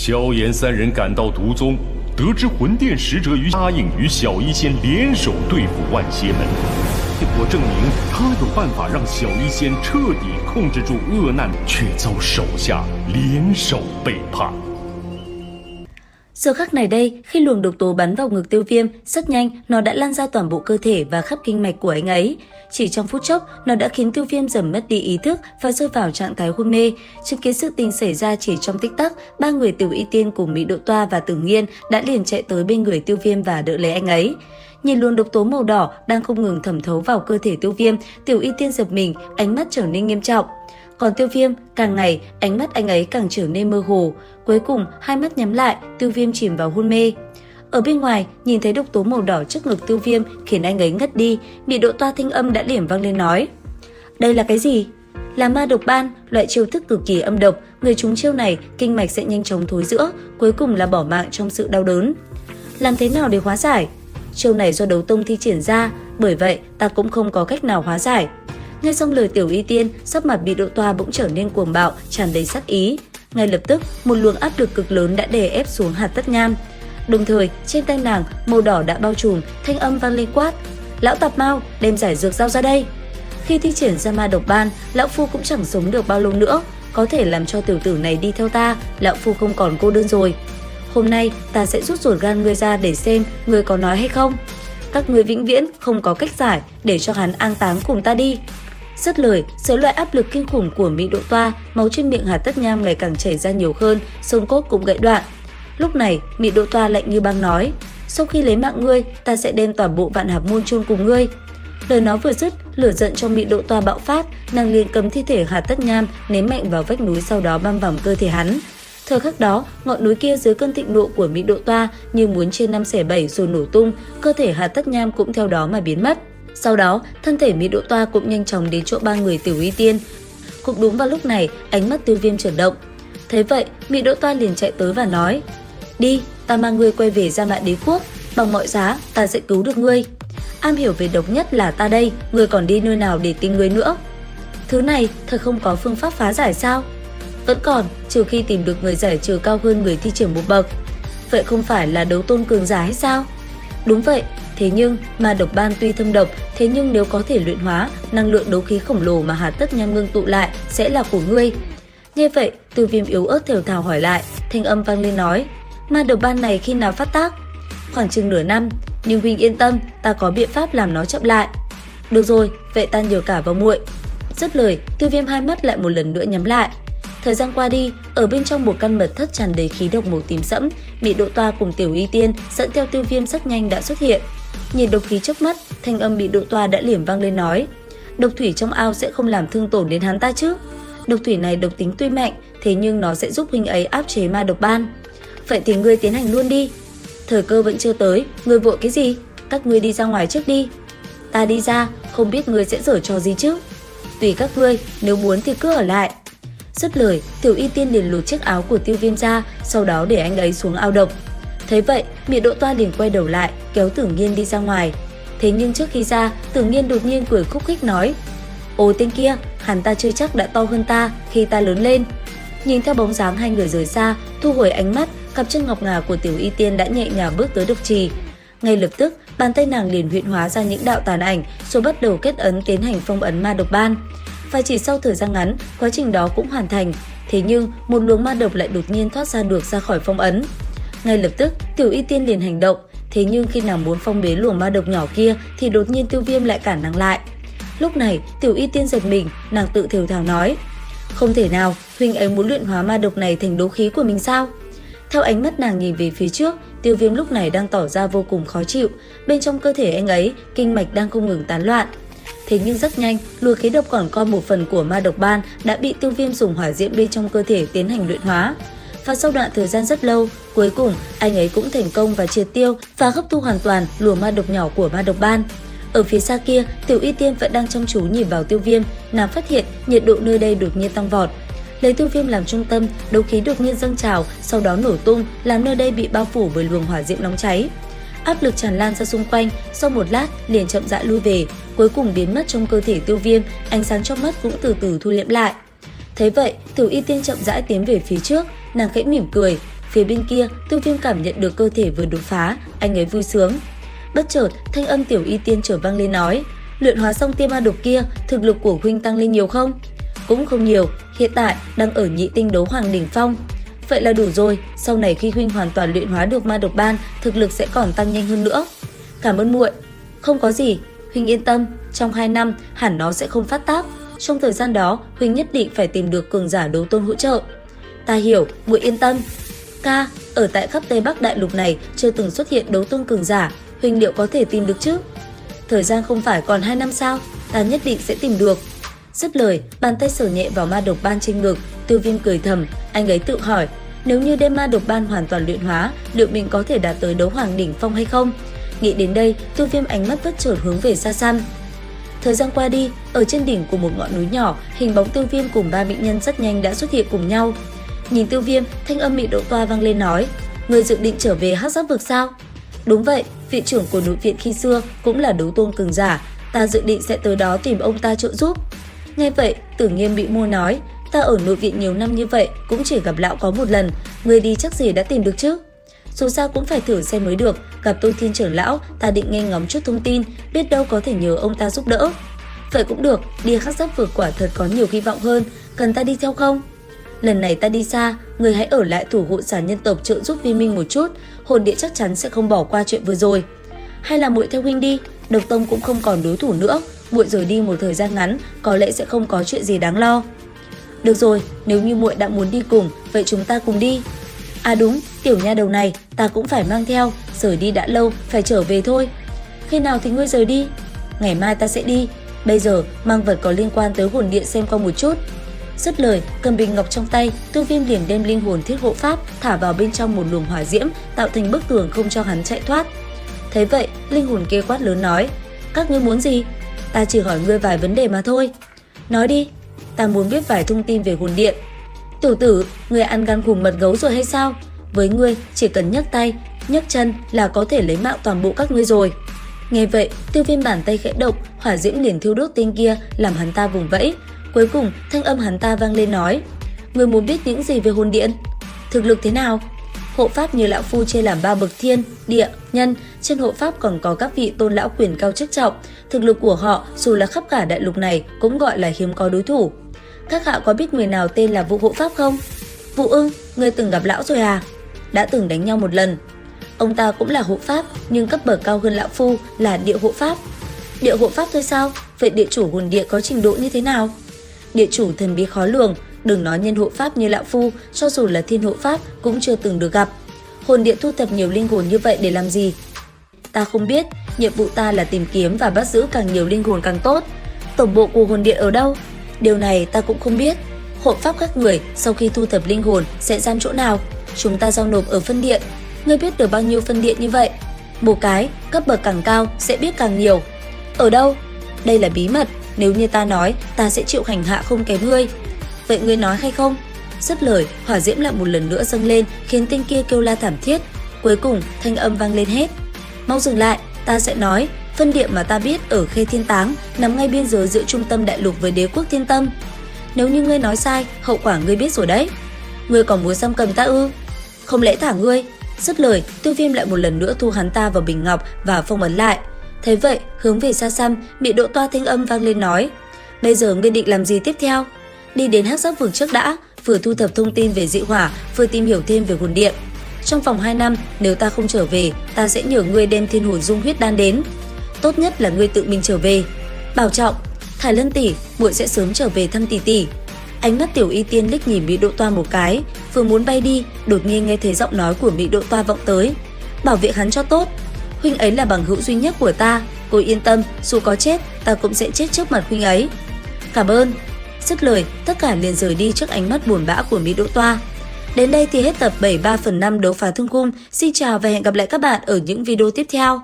萧炎三人赶到毒宗，得知魂殿使者答应与小医仙联手对付万邪门，结果证明他有办法让小医仙彻底控制住恶难，却遭手下联手背叛。Giờ khắc này đây, khi luồng độc tố bắn vào ngực Tiêu Viêm, rất nhanh nó đã lan ra toàn bộ cơ thể và khắp kinh mạch của anh ấy. Chỉ trong phút chốc, nó đã khiến Tiêu Viêm dần mất đi ý thức và rơi vào trạng thái hôn mê. Chứng kiến sự tình xảy ra chỉ trong tích tắc, ba người Tiểu Y Tiên cùng Mỹ Độ Toa và Tử Nghiên đã liền chạy tới bên người Tiêu Viêm và đỡ lấy anh ấy. Nhìn luồng độc tố màu đỏ đang không ngừng thẩm thấu vào cơ thể Tiêu Viêm, Tiểu Y Tiên giật mình, ánh mắt trở nên nghiêm trọng. Còn Tiêu Viêm, càng ngày, ánh mắt anh ấy càng trở nên mơ hồ. Cuối cùng, hai mắt nhắm lại, Tiêu Viêm chìm vào hôn mê. Ở bên ngoài, nhìn thấy độc tố màu đỏ trước ngực Tiêu Viêm khiến anh ấy ngất đi, Mỹ Độ Toa thanh âm đã liền vang lên nói. Đây là cái gì? Là ma độc ban, loại chiêu thức cực kỳ âm độc. Người trúng chiêu này, kinh mạch sẽ nhanh chóng thối rữa, cuối cùng là bỏ mạng trong sự đau đớn. Làm thế nào để hóa giải? Chiêu này do đấu tông thi triển ra, bởi vậy ta cũng không có cách nào hóa giải. Nghe xong lời Tiểu Y Tiên, sắc mặt Mỹ Độ Toa bỗng trở nên cuồng bạo, tràn đầy sát ý. Ngay lập tức, một luồng áp lực cực lớn đã đè ép xuống Hạt Tất Nham. Đồng thời, trên tay nàng, màu đỏ đã bao trùm, thanh âm vang lên quát: "Lão Tạp Mao, đem giải dược giao ra đây." Khi thi triển ra ma độc ban, lão phu cũng chẳng sống được bao lâu nữa, có thể làm cho tiểu tử này đi theo ta, lão phu không còn cô đơn rồi. Hôm nay ta sẽ rút ruột gan ngươi ra để xem ngươi có nói hay không. Các ngươi vĩnh viễn không có cách giải, để cho hắn an táng cùng ta đi. Dứt lời, dưới loại áp lực kinh khủng của Mỹ Độ Toa, máu trên miệng Hạt Tất Nham ngày càng chảy ra nhiều hơn, xương cốt cũng gãy đoạn. Lúc này, Mỹ Độ Toa lạnh như băng nói: "Sau khi lấy mạng ngươi, ta sẽ đem toàn bộ Vạn Hạp môn chôn cùng ngươi." Lời nói vừa dứt, lửa giận trong Mỹ Độ Toa bạo phát, nàng liền cầm thi thể Hạt Tất Nham ném mạnh vào vách núi, sau đó băm vằm cơ thể hắn. Thời khắc đó, ngọn núi kia dưới cơn thịnh nộ của Mỹ Độ Toa như muốn chia năm xẻ bảy rồi nổ tung, cơ thể Hạt Tất Nham cũng theo đó mà biến mất. Sau đó, thân thể Mỹ Độ Toa cũng nhanh chóng đến chỗ ba người Tiểu Y Tiên. Cũng đúng vào lúc này, ánh mắt Tiêu Viêm chuyển động. Thế vậy, Mỹ Độ Toa liền chạy tới và nói: "Đi, ta mang ngươi quay về Gia Mạn Đế quốc, bằng mọi giá ta sẽ cứu được ngươi. Am hiểu về độc nhất là ta đây, ngươi còn đi nơi nào để tìm ngươi nữa? Thứ này thật không có phương pháp phá giải sao?" "Vẫn còn, trừ khi tìm được người giải trừ cao hơn người thi triển một bậc." "Vậy không phải là đấu tôn cường giả hay sao?" "Đúng vậy, thế nhưng ma độc ban tuy thâm độc, thế nhưng nếu có thể luyện hóa, năng lượng đấu khí khổng lồ mà Hạt Tất Nham ngưng tụ lại sẽ là của ngươi." Nghe vậy, Tiêu Viêm yếu ớt thều thào hỏi lại, thanh âm vang lên nói: "Ma độc ban này khi nào phát tác?" "Khoảng chừng nửa năm, nhưng huynh yên tâm, ta có biện pháp làm nó chậm lại." "Được rồi, vậy ta nhờ cả vào muội." Dứt lời, Tiêu Viêm hai mắt lại một lần nữa nhắm lại. Thời gian qua đi, ở bên trong một căn mật thất tràn đầy khí độc màu tím sẫm, Mỹ Độ Toa cùng Tiểu Y Tiên dẫn theo Tiêu Viêm rất nhanh đã xuất hiện. Nhìn độc khí chớp mắt, thanh âm Mỹ Độ Toa đã liềm vang lên nói: "Độc thủy trong ao sẽ không làm thương tổn đến hắn ta chứ?" "Độc thủy này độc tính tuy mạnh, thế nhưng nó sẽ giúp huynh ấy áp chế ma độc ban." "Vậy thì ngươi tiến hành luôn đi." "Thời cơ vẫn chưa tới, ngươi vội cái gì? Các ngươi đi ra ngoài trước đi." "Ta đi ra, không biết ngươi sẽ giở trò gì chứ?" "Tùy các ngươi, nếu muốn thì cứ ở lại." Dứt lời, Tiểu Y Tiên liền lột chiếc áo của Tiêu Viêm ra, sau đó để anh ấy xuống ao độc. Thế vậy, Mỹ Độ Toa liền quay đầu lại, kéo Tử Nghiên đi ra ngoài. Thế nhưng trước khi ra, Tử Nghiên đột nhiên cười khúc khích nói: "Ồ tên kia, hắn ta chưa chắc đã to hơn ta khi ta lớn lên." Nhìn theo bóng dáng hai người rời xa, thu hồi ánh mắt, cặp chân ngọc ngà của Tiểu Y Tiên đã nhẹ nhàng bước tới độc trì. Ngay lập tức, bàn tay nàng liền huyễn hóa ra những đạo tàn ảnh, rồi bắt đầu kết ấn tiến hành phong ấn ma độc ban. Và chỉ sau thời gian ngắn, quá trình đó cũng hoàn thành. Thế nhưng, một luồng ma độc lại đột nhiên thoát ra được ra khỏi phong ấn. Ngay lập tức, Tiểu Y Tiên liền hành động. Thế nhưng khi nàng muốn phong bế luồng ma độc nhỏ kia thì đột nhiên Tiêu Viêm lại cản nàng lại. Lúc này, Tiểu Y Tiên giật mình, nàng tự thều thào nói: "Không thể nào, huynh ấy muốn luyện hóa ma độc này thành đấu khí của mình sao?" Theo ánh mắt nàng nhìn về phía trước, Tiêu Viêm lúc này đang tỏ ra vô cùng khó chịu. Bên trong cơ thể anh ấy, kinh mạch đang không ngừng tán loạn. Thế nhưng rất nhanh, luồng khí độc còn co một phần của ma độc ban đã bị Tiêu Viêm dùng hỏa diễm bên trong cơ thể tiến hành luyện hóa. Và sau đoạn thời gian rất lâu, cuối cùng anh ấy cũng thành công và triệt tiêu và hấp thu hoàn toàn luồng ma độc nhỏ của ma độc ban. Ở phía xa kia, Tiểu Y Tiên vẫn đang chăm chú nhìn vào Tiêu Viêm, nàng phát hiện nhiệt độ nơi đây đột nhiên tăng vọt. Lấy Tiêu Viêm làm trung tâm, đấu khí đột nhiên dâng trào, sau đó nổ tung, làm nơi đây bị bao phủ bởi luồng hỏa diễm nóng cháy. Áp lực tràn lan ra xung quanh, sau một lát liền chậm rãi lui về, cuối cùng biến mất trong cơ thể Tiêu Viêm, ánh sáng trong mắt cũng từ từ thu liễm lại. Thế vậy, Tiểu Y Tiên chậm rãi tiến về phía trước, nàng khẽ mỉm cười, Phía bên kia, Tiêu Viêm cảm nhận được cơ thể vừa đột phá, anh ấy vui sướng. Bất chợt, thanh âm Tiểu Y Tiên trở vang lên nói: "Luyện hóa xong tia ma độc kia, thực lực của huynh tăng lên nhiều không?" "Cũng không nhiều, hiện tại đang ở nhị tinh đấu hoàng đỉnh phong." "Vậy là đủ rồi, sau này khi huynh hoàn toàn luyện hóa được ma độc ban, thực lực sẽ còn tăng nhanh hơn nữa." "Cảm ơn muội." "Không có gì, huynh yên tâm, trong 2 năm hẳn nó sẽ không phát tác. Trong thời gian đó, huynh nhất định phải tìm được cường giả đấu tôn hỗ trợ." "Ta hiểu, muội yên tâm." "Ca, ở tại khắp Tây Bắc đại lục này chưa từng xuất hiện đấu tôn cường giả, huynh liệu có thể tìm được chứ?" "Thời gian không phải còn 2 năm sao, ta nhất định sẽ tìm được." Dứt lời, bàn tay sờ nhẹ vào ma độc ban trên ngực, Tiêu Viêm cười thầm, anh ấy tự hỏi, nếu như đem ma độc ban hoàn toàn luyện hóa, liệu mình có thể đạt tới đấu hoàng đỉnh phong hay không? Nghĩ đến đây, Tiêu Viêm ánh mắt bất chợt hướng về xa xăm. Thời gian qua đi, ở trên đỉnh của một ngọn núi nhỏ, hình bóng Tiêu Viêm cùng 3 mỹ nhân rất nhanh đã xuất hiện cùng nhau. Nhìn Tiêu Viêm, thanh âm Mị Độ Toa vang lên nói, người dự định trở về Hắc Giác vực sao? Đúng vậy, viện trưởng của nội viện khi xưa cũng là đấu tôn cường giả, ta dự định sẽ tới đó tìm ông ta trợ giúp. Nghe vậy, Tử Nghiêm bị mua nói, ta ở nội viện nhiều năm như vậy cũng chỉ gặp lão có một lần, người đi chắc gì đã tìm được chứ? Dù sao cũng phải thử xem mới được, gặp Tô Thiên trưởng lão, ta định nghe ngóng chút thông tin, biết đâu có thể nhờ ông ta giúp đỡ. Vậy cũng được, đi Hắc Giác vực quả thật có nhiều hy vọng hơn, cần ta đi theo không? Lần này ta đi xa, người hãy ở lại thủ hộ giả nhân tộc trợ giúp Vi Minh một chút, hồn địa chắc chắn sẽ không bỏ qua chuyện vừa rồi. Hay là muội theo huynh đi, Độc Tông cũng không còn đối thủ nữa, muội rời đi một thời gian ngắn, có lẽ sẽ không có chuyện gì đáng lo. Được rồi, nếu như muội đã muốn đi cùng, vậy chúng ta cùng đi. À đúng, tiểu nha đầu này, ta cũng phải mang theo, rời đi đã lâu, phải trở về thôi. Khi nào thì ngươi rời đi? Ngày mai ta sẽ đi, bây giờ mang vật có liên quan tới hồn điện xem qua một chút. Dứt lời, cầm bình ngọc trong tay, Tiêu Viêm liền đem linh hồn thiết hộ pháp thả vào bên trong một luồng hỏa diễm, tạo thành bức tường không cho hắn chạy thoát. Thế vậy, linh hồn kia quát lớn nói, các ngươi muốn gì? Ta chỉ hỏi ngươi vài vấn đề mà thôi. Nói đi, ta muốn biết vài thông tin về hồn điện. Tiểu tử, ngươi ăn gan hùm mật gấu rồi hay sao? Với ngươi, chỉ cần nhấc tay, nhấc chân là có thể lấy mạng toàn bộ các ngươi rồi. Nghe vậy, Tiêu Viêm bàn tay khẽ động, hỏa diễm liền thiêu đốt tên kia, làm hắn ta vùng vẫy. Cuối cùng, thanh âm hắn ta vang lên nói, ngươi muốn biết những gì về hồn điện? Thực lực thế nào? Hộ pháp như lão phu chia làm 3 bậc thiên, địa, nhân, trên hộ pháp còn có các vị tôn lão quyền cao chức trọng, thực lực của họ dù là khắp cả đại lục này cũng gọi là hiếm có đối thủ. Các hạ có biết người nào tên là Vụ hộ pháp không? Vụ Ưng, ngươi từng gặp lão rồi à? Đã từng đánh nhau một lần. Ông ta cũng là hộ pháp, nhưng cấp bậc cao hơn lão phu là địa hộ pháp. Địa hộ pháp thôi sao? Vậy địa chủ hồn địa có trình độ như thế nào? Địa chủ thần bí khó lường, đừng nói nhân hộ pháp như lão phu, cho dù là thiên hộ pháp cũng chưa từng được gặp. Hồn điện thu thập nhiều linh hồn như vậy để làm gì? Ta không biết, nhiệm vụ ta là tìm kiếm và bắt giữ càng nhiều linh hồn càng tốt. Tổng bộ của hồn điện ở đâu? Điều này ta cũng không biết. Hộ pháp các người sau khi thu thập linh hồn sẽ giam chỗ nào? Chúng ta giao nộp ở phân điện. Ngươi biết được bao nhiêu phân điện như vậy? Một cái, cấp bậc càng cao sẽ biết càng nhiều. Ở đâu? Đây là bí mật, nếu như ta nói, ta sẽ chịu hành hạ không kém ngươi. Vậy ngươi nói hay không? Dứt lời, hỏa diễm lại một lần nữa dâng lên, khiến tên kia kêu la thảm thiết. Cuối cùng, thanh âm vang lên hết. Mau dừng lại, ta sẽ nói. Phân điện mà ta biết ở Khê Thiên Táng, nằm ngay biên giới giữa trung tâm đại lục với đế quốc Thiên Tâm. Nếu như ngươi nói sai, hậu quả ngươi biết rồi đấy. Ngươi còn muốn giam cầm ta ư? Không lẽ thả ngươi? Dứt lời, Tiêu Viêm lại một lần nữa thu hắn ta vào bình ngọc và phong ấn lại. Thế vậy, hướng về xa xăm, Mị Độ Toa thanh âm vang lên nói, bây giờ ngươi định làm gì tiếp theo? Đi đến Hắc Giác vực trước đã, vừa thu thập thông tin về dị hỏa, vừa tìm hiểu thêm về hồn điện. Trong vòng 2 năm, nếu ta không trở về, ta sẽ nhờ ngươi đem thiên hồn dung huyết đan đến. Tốt nhất là ngươi tự mình trở về. Bảo trọng, Thải Lân tỷ, muội sẽ sớm trở về thăm tỷ tỷ. Ánh mắt Tiểu Y Tiên liếc nhìn Mị Độ Toa một cái, vừa muốn bay đi, đột nhiên nghe thấy giọng nói của Mị Độ Toa vọng tới. Bảo vệ hắn cho tốt, huynh ấy là bằng hữu duy nhất của ta, cô yên tâm, dù có chết, ta cũng sẽ chết trước mặt huynh ấy. Cảm ơn. Dứt lời, tất cả liền rời đi trước ánh mắt buồn bã của Mị Độ Toa. Đến đây thì hết tập 73/5 Đấu Phá Thương Khung. Xin chào và hẹn gặp lại các bạn ở những video tiếp theo.